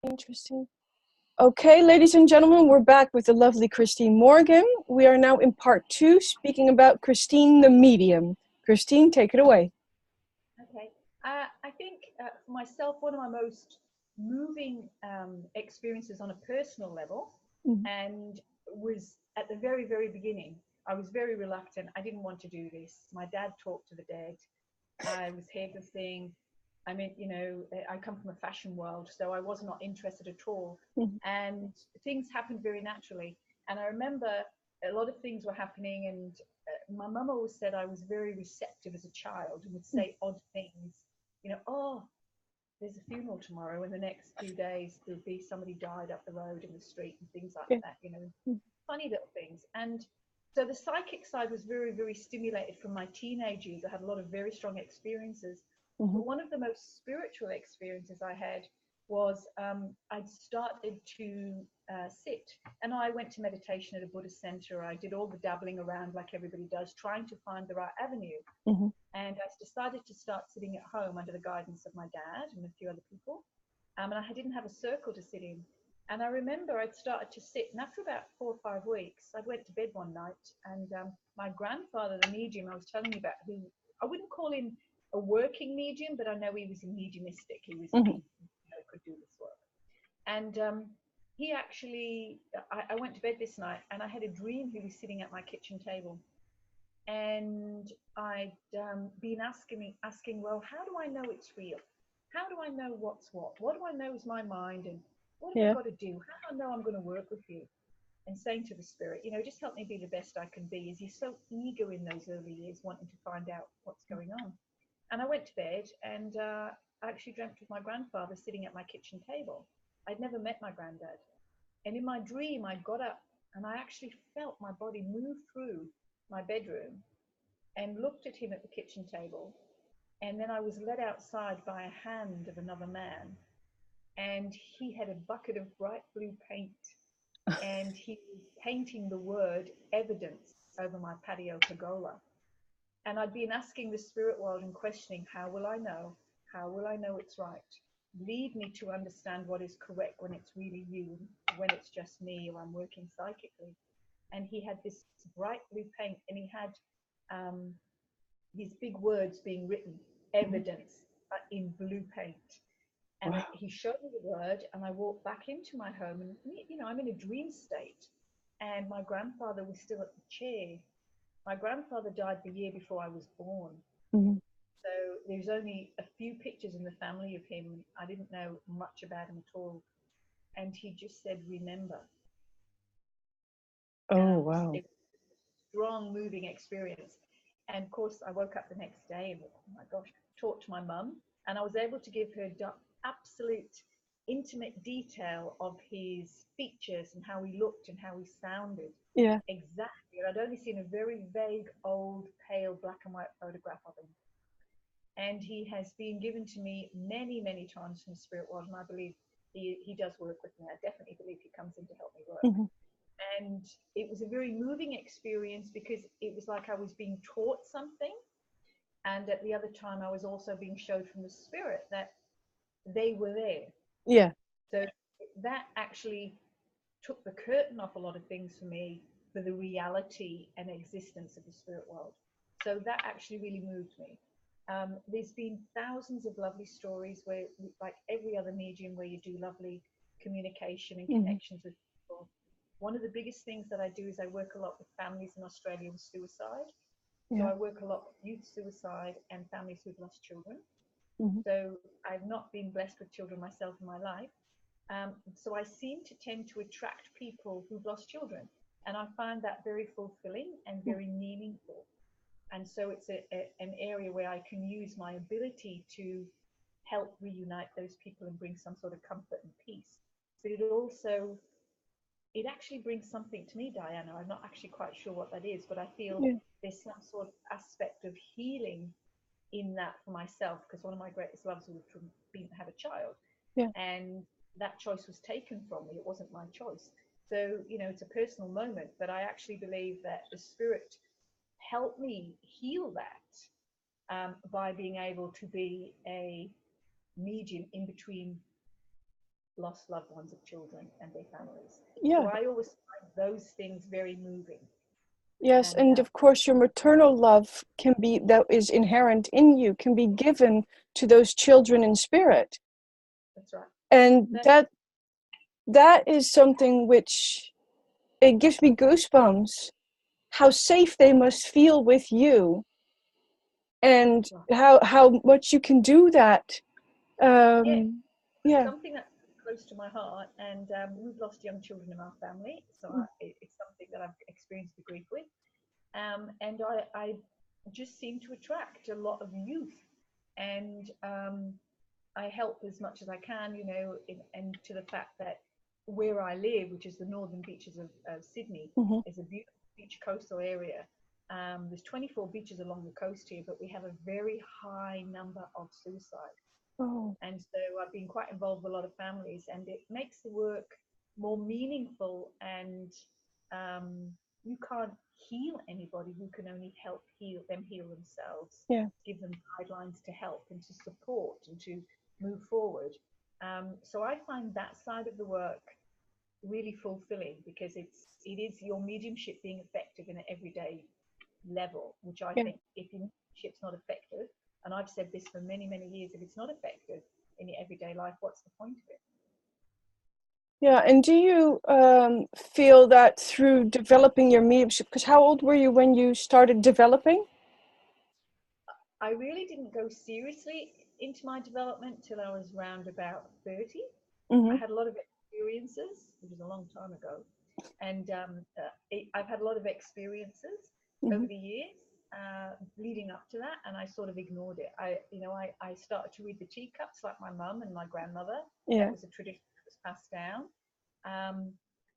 Interesting. Okay, ladies and gentlemen, we're back with the lovely Christine Morgan. We are now in part 2, speaking about Christine the medium. Christine, take it away. Okay. I think for myself, one of my most moving experiences on a personal level, and was at the very, very beginning. I was very reluctant. I didn't want to do this. My dad talked to the dead. I was hairdressing. I mean, you know, I come from a fashion world, so I was not interested at all. And things happened very naturally. And I remember a lot of things were happening, and my mum always said I was very receptive as a child and would say odd things. You know, oh, there's a funeral tomorrow, and the next few days there'll be somebody died up the road in the street and things like that, you know, funny little things. And so the psychic side was very, very stimulated from my teenage years. I had a lot of very strong experiences. But one of the most spiritual experiences I had was I'd started to sit, and I went to meditation at a Buddhist center. I did all the dabbling around like everybody does, trying to find the right avenue. And I decided to start sitting at home under the guidance of my dad and a few other people. And I didn't have a circle to sit in. And I remember I'd started to sit, and after about 4 or 5 weeks, I went to bed one night, and my grandfather, the medium I was telling you about, who I wouldn't call him a working medium, but I know he was a mediumistic. He was, he could do this work. And he actually, I went to bed this night, and I had a dream he was sitting at my kitchen table. And I'd been asking, well, how do I know it's real? How do I know what's what? What do I know is my mind, and what have I got to do? How do I know I'm going to work with you? And saying to the spirit, you know, just help me be the best I can be, as you're so eager in those early years, wanting to find out what's going on. And I went to bed, and I actually dreamt of my grandfather sitting at my kitchen table. I'd never met my granddad. And in my dream, I got up, and I actually felt my body move through my bedroom and looked at him at the kitchen table. And then I was led outside by a hand of another man, and he had a bucket of bright blue paint, and he was painting the word evidence over my patio pergola. And I'd been asking the spirit world and questioning, how will I know? How will I know it's right? Lead me to understand what is correct when it's really you, when it's just me, or I'm working psychically. And he had this bright blue paint, and he had these big words being written, evidence, in blue paint. And he showed me the word, and I walked back into my home, and you know, I'm in a dream state, and my grandfather was still at the chair. My grandfather died the year before I was born. So there's only a few pictures in the family of him. I didn't know much about him at all. And he just said, remember. Oh, wow. It was a strong, moving experience. And of course, I woke up the next day and, oh my gosh, talked to my mum. And I was able to give her absolute intimate detail of his features and how he looked and how he sounded. Yeah. Exactly. And I'd only seen a very vague, old, pale, black and white photograph of him. And he has been given to me many, many times from the spirit world. And I believe he does work with me. I definitely believe he comes in to help me work. And it was a very moving experience, because it was like I was being taught something. And at the other time, I was also being showed from the spirit that they were there. Yeah. So that actually took the curtain off a lot of things for me, for the reality and existence of the spirit world. So that actually really moved me. There's been thousands of lovely stories where, like every other medium, where you do lovely communication and connections with people. One of the biggest things that I do is I work a lot with families in Australia with suicide. So I work a lot with youth suicide and families who've lost children. So I've not been blessed with children myself in my life. So I seem to tend to attract people who've lost children. And I find that very fulfilling and very meaningful. And so it's an area where I can use my ability to help reunite those people and bring some sort of comfort and peace. But it actually brings something to me, Diana. I'm not actually quite sure what that is, but I feel there's some sort of aspect of healing in that for myself, because one of my greatest loves would have been to have a child. And that choice was taken from me. It wasn't my choice. So, you know, it's a personal moment, but I actually believe that the spirit helped me heal that by being able to be a medium in between lost loved ones of children and their families. Yeah. So I always find those things very moving. Yes, and of course your maternal love can be, that is inherent in you, can be given to those children in spirit. That's right. And that is something which, it gives me goosebumps, how safe they must feel with you, and how much you can do that. Something that's close to my heart, and we've lost young children in our family, so it's something that I've experienced the grief with, and I just seem to attract a lot of youth, and I help as much as I can, and to the fact that where I live, which is the northern beaches of Sydney, is a beautiful beach coastal area. There's 24 beaches along the coast here, but we have a very high number of suicide. And so I've been quite involved with a lot of families, and it makes the work more meaningful, and you can't heal anybody. You can only help heal themselves, give them guidelines to help and to support and to move forward. So I find that side of the work really fulfilling, because it is your mediumship being effective in an everyday level, which I think if your mediumship's not effective, and I've said this for many, many years, if it's not effective in your everyday life, what's the point of it? Yeah, and do you feel that through developing your mediumship, because how old were you when you started developing? I really didn't go seriously into my development till I was around about 30. I had a lot of experiences, which was a long time ago, and I've had a lot of experiences over the years leading up to that, and I sort of ignored it. I started to read the teacups like my mum and my grandmother. That was a tradition that was passed down,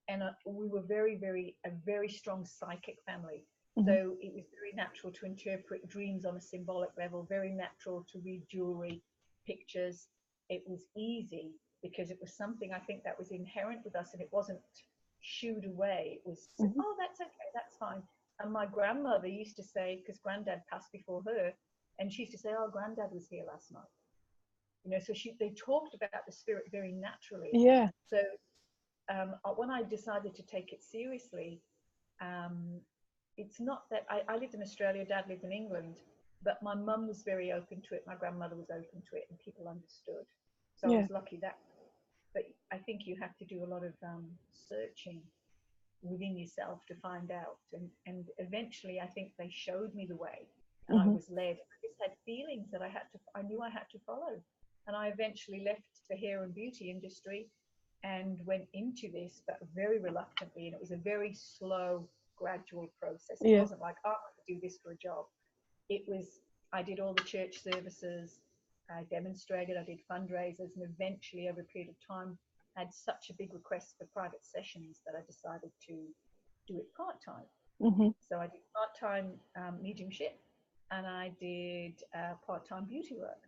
and we were a very strong psychic family. So it was very natural to interpret dreams on a symbolic level, very natural to read jewelry, pictures. It was easy because it was something I think that was inherent with us, and it wasn't shooed away. It was, oh, that's okay, that's fine. And my grandmother used to say, because granddad passed before her, and she used to say, oh, granddad was here last night. So they talked about the spirit very naturally. Yeah. So when I decided to take it seriously, it's not that I lived in Australia, Dad lived in England, but my mum was very open to it, my grandmother was open to it, and people understood. So I was lucky that. But I think you have to do a lot of searching within yourself to find out, and eventually I think they showed me the way, and I was led. I just had feelings that I knew I had to follow, and I eventually left the hair and beauty industry and went into this, but very reluctantly, and it was a very slow, gradual process. It wasn't like, oh, I could do this for a job. It was, I did all the church services, I demonstrated, I did fundraisers, and eventually over a period of time had such a big request for private sessions that I decided to do it part-time. So I did part-time mediumship, and I did part-time beauty work.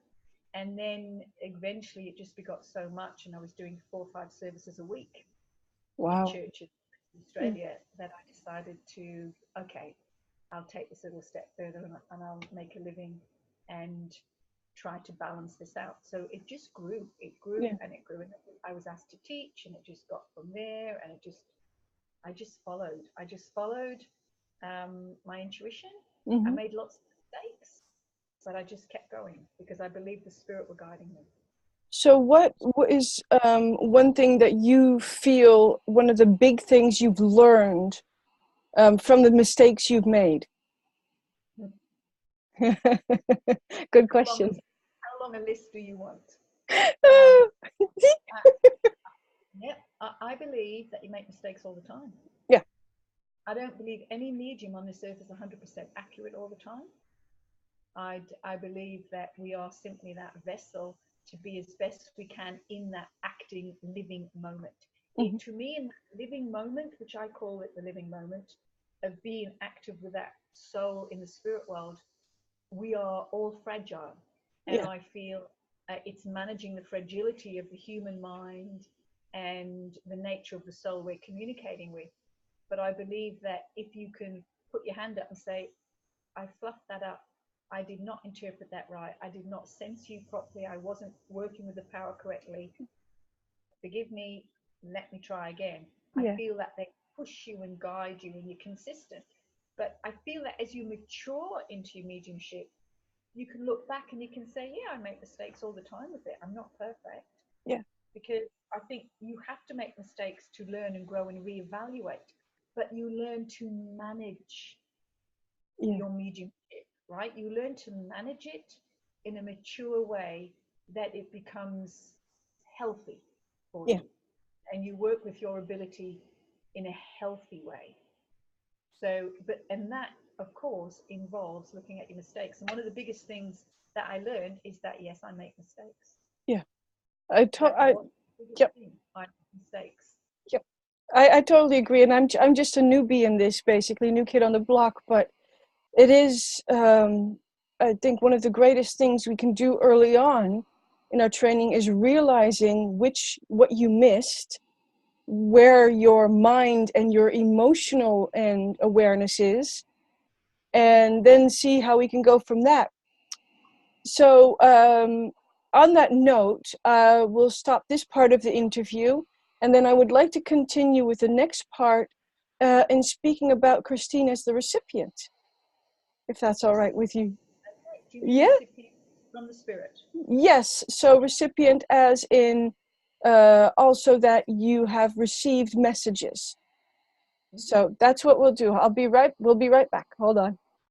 And then eventually it just got so much, and I was doing 4 or 5 services a week in churches in Australia, that I decided to, okay, I'll take this a little step further, and I'll make a living and try to balance this out. So it just grew. It grew and it grew. And I was asked to teach, and it just got from there. And I just followed my intuition. I made lots of mistakes, but I just kept going because I believed the spirit were guiding me. So what is one thing that you feel, one of the big things you've learned from the mistakes you've made? Good question. How long a list do you want? I believe that you make mistakes all the time. Yeah. I don't believe any medium on this earth is 100% accurate all the time. I believe that we are simply that vessel to be as best we can in that acting, living moment. To me, in that living moment, which I call it the living moment, of being active with that soul in the spirit world, we are all fragile. And I feel it's managing the fragility of the human mind and the nature of the soul we're communicating with. But I believe that if you can put your hand up and say, I fluffed that up, I did not interpret that right, I did not sense you properly, I wasn't working with the power correctly, forgive me, let me try again. Yeah. I feel that they push you and guide you and you're consistent. But I feel that as you mature into your mediumship, you can look back and you can say, yeah, I make mistakes all the time with it. I'm not perfect. Yeah. Because I think you have to make mistakes to learn and grow and reevaluate. But you learn to manage your mediumship, right? You learn to manage it in a mature way that it becomes healthy for you. And you work with your ability in a healthy way. So, and that, of course, involves looking at your mistakes. And one of the biggest things that I learned is that, yes, I make mistakes. Yeah. Yep. I make mistakes. Yep. I totally agree. And I'm just a newbie in this, basically, new kid on the block. But it is, I think, one of the greatest things we can do early on in our training is realizing what you missed, where your mind and your emotional and awareness is, and then see how we can go from that. So on that note, we'll stop this part of the interview, and then I would like to continue with the next part in speaking about Christine as the recipient, if that's all right with you. Yeah? From the spirit. Yes, so recipient as in also that you have received messages. So that's what we'll do. We'll be right back. Hold on.